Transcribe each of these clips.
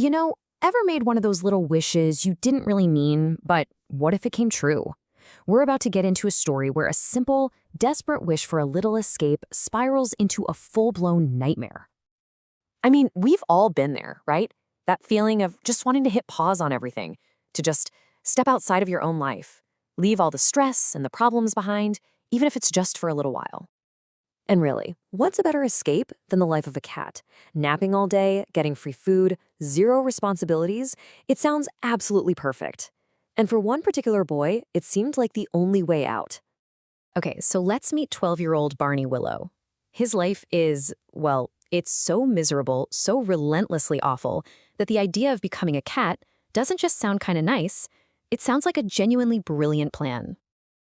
You know, ever made one of those little wishes you didn't really mean, but what if it came true? We're about to get into a story where a simple, desperate wish for a little escape spirals into a full-blown nightmare. I mean, we've all been there, right? That feeling of just wanting to hit pause on everything, to just step outside of your own life, leave all the stress and the problems behind, even if it's just for a little while. And really, what's a better escape than the life of a cat? Napping all day, getting free food, zero responsibilities. It sounds absolutely perfect. And for one particular boy, it seemed like the only way out. Okay, so let's meet 12-year-old Barney Willow. His life is, well, it's so miserable, so relentlessly awful, that the idea of becoming a cat doesn't just sound kind of nice, it sounds like a genuinely brilliant plan.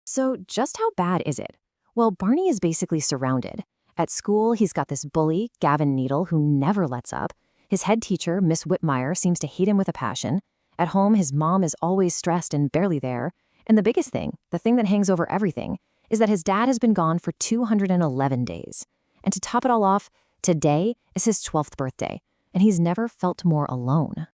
So just how bad is it? Well, Barney is basically surrounded. At school, he's got this bully, Gavin Needle, who never lets up. His head teacher, Miss Whipmire, seems to hate him with a passion. At home, his mom is always stressed and barely there. And the biggest thing, the thing that hangs over everything, is that his dad has been gone for 211 days. And to top it all off, today is his 12th birthday, and he's never felt more alone.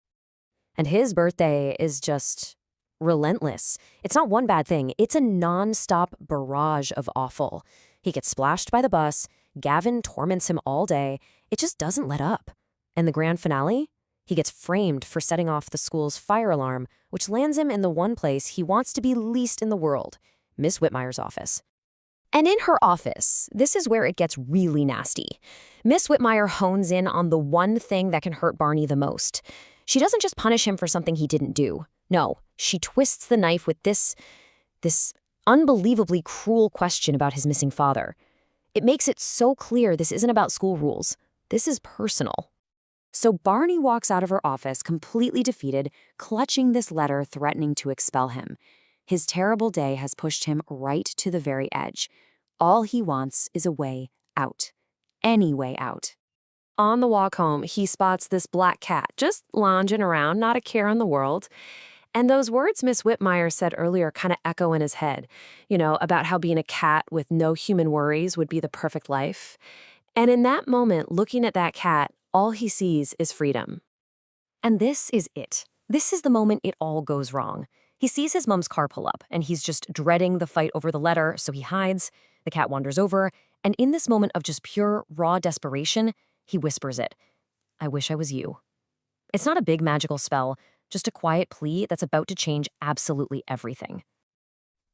And his birthday is just relentless. It's not one bad thing. It's a non-stop barrage of awful. He gets splashed by the bus. Gavin torments him all day. It just doesn't let up. And the grand finale? He gets framed for setting off the school's fire alarm, which lands him in the one place he wants to be least in the world, Miss Whipmire's office. And in her office, this is where it gets really nasty. Miss Whipmire hones in on the one thing that can hurt Barney the most. She doesn't just punish him for something he didn't do. No, she twists the knife with this unbelievably cruel question about his missing father. It makes it so clear this isn't about school rules. This is personal. So Barney walks out of her office completely defeated, clutching this letter threatening to expel him. His terrible day has pushed him right to the very edge. All he wants is a way out. Any way out. On the walk home, he spots this black cat just lounging around, not a care in the world. And those words Miss Whipmire said earlier kind of echo in his head, about how being a cat with no human worries would be the perfect life. And in that moment, looking at that cat, all he sees is freedom. And this is it. This is the moment it all goes wrong. He sees his mom's car pull up, and he's just dreading the fight over the letter, so he hides. The cat wanders over, and in this moment of just pure, raw desperation, he whispers it. I wish I was you. It's not a big magical spell, just a quiet plea that's about to change absolutely everything.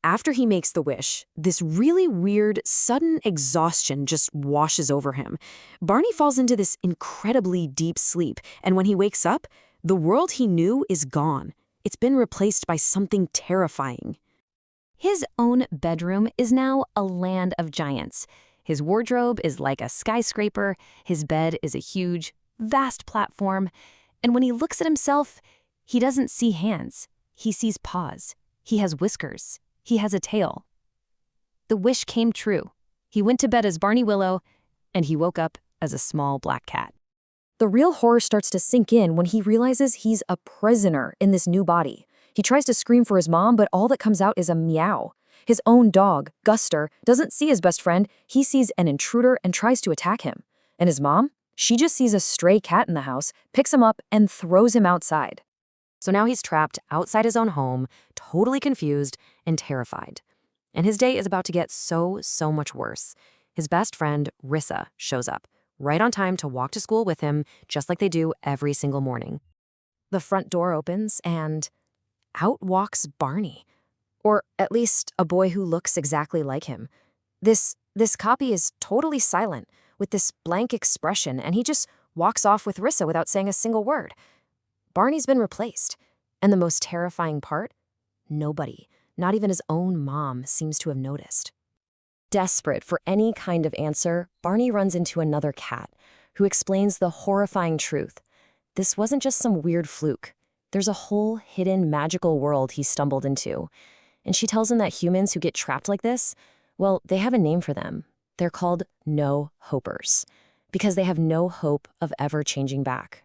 After he makes the wish, this really weird, sudden exhaustion just washes over him. Barney falls into this incredibly deep sleep, and when he wakes up, the world he knew is gone. It's been replaced by something terrifying. His own bedroom is now a land of giants. His wardrobe is like a skyscraper, his bed is a huge, vast platform, and when he looks at himself, he doesn't see hands. He sees paws. He has whiskers. He has a tail. The wish came true. He went to bed as Barney Willow, and he woke up as a small black cat. The real horror starts to sink in when he realizes he's a prisoner in this new body. He tries to scream for his mom, but all that comes out is a meow. His own dog, Guster, doesn't see his best friend. He sees an intruder and tries to attack him. And his mom? She just sees a stray cat in the house, picks him up, and throws him outside. So now he's trapped outside his own home, totally confused and terrified. And his day is about to get so much worse. His best friend, Rissa, shows up, right on time to walk to school with him, just like they do every single morning. The front door opens, and out walks Barney. Or at least a boy who looks exactly like him. This copy is totally silent, with this blank expression, and he just walks off with Rissa without saying a single word. Barney's been replaced. And the most terrifying part? Nobody, not even his own mom, seems to have noticed. Desperate for any kind of answer, Barney runs into another cat, who explains the horrifying truth. This wasn't just some weird fluke. There's a whole hidden magical world he stumbled into. And she tells him that humans who get trapped like this, well, they have a name for them. They're called no-hopers, because they have no hope of ever changing back.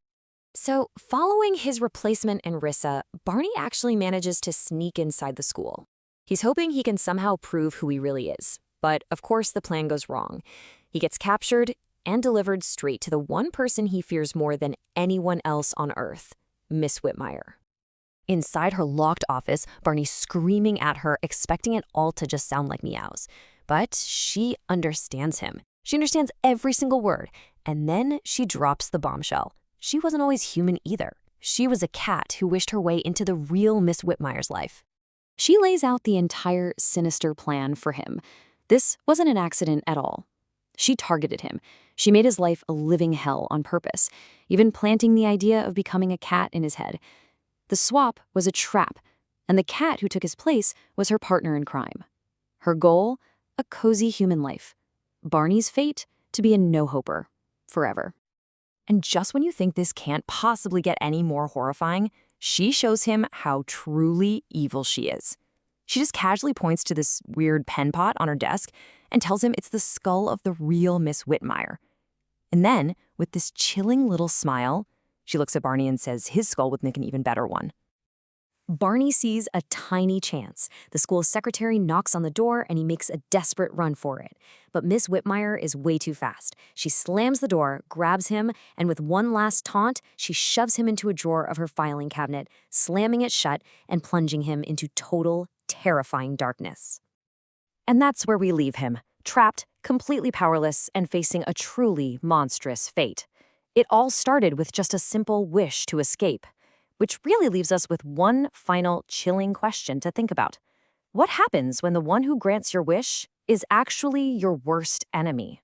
So, following his replacement in Rissa, Barney actually manages to sneak inside the school. He's hoping he can somehow prove who he really is. But, of course, the plan goes wrong. He gets captured and delivered straight to the one person he fears more than anyone else on Earth, Miss Whipmire. Inside her locked office, Barney's screaming at her, expecting it all to just sound like meows. But she understands him. She understands every single word. And then she drops the bombshell. She wasn't always human either. She was a cat who wished her way into the real Miss Whipmire's life. She lays out the entire sinister plan for him. This wasn't an accident at all. She targeted him. She made his life a living hell on purpose, even planting the idea of becoming a cat in his head. The swap was a trap, and the cat who took his place was her partner in crime. Her goal? A cozy human life. Barney's fate? To be a no-hoper. Forever. And just when you think this can't possibly get any more horrifying, she shows him how truly evil she is. She just casually points to this weird pen pot on her desk and tells him it's the skull of the real Miss Whipmire. And then, with this chilling little smile, she looks at Barney and says his skull would make an even better one. Barney sees a tiny chance. The school's secretary knocks on the door and he makes a desperate run for it. But Miss Whipmire is way too fast. She slams the door, grabs him, and with one last taunt, she shoves him into a drawer of her filing cabinet, slamming it shut and plunging him into total, terrifying darkness. And that's where we leave him, trapped, completely powerless, and facing a truly monstrous fate. It all started with just a simple wish to escape. Which really leaves us with one final chilling question to think about. What happens when the one who grants your wish is actually your worst enemy?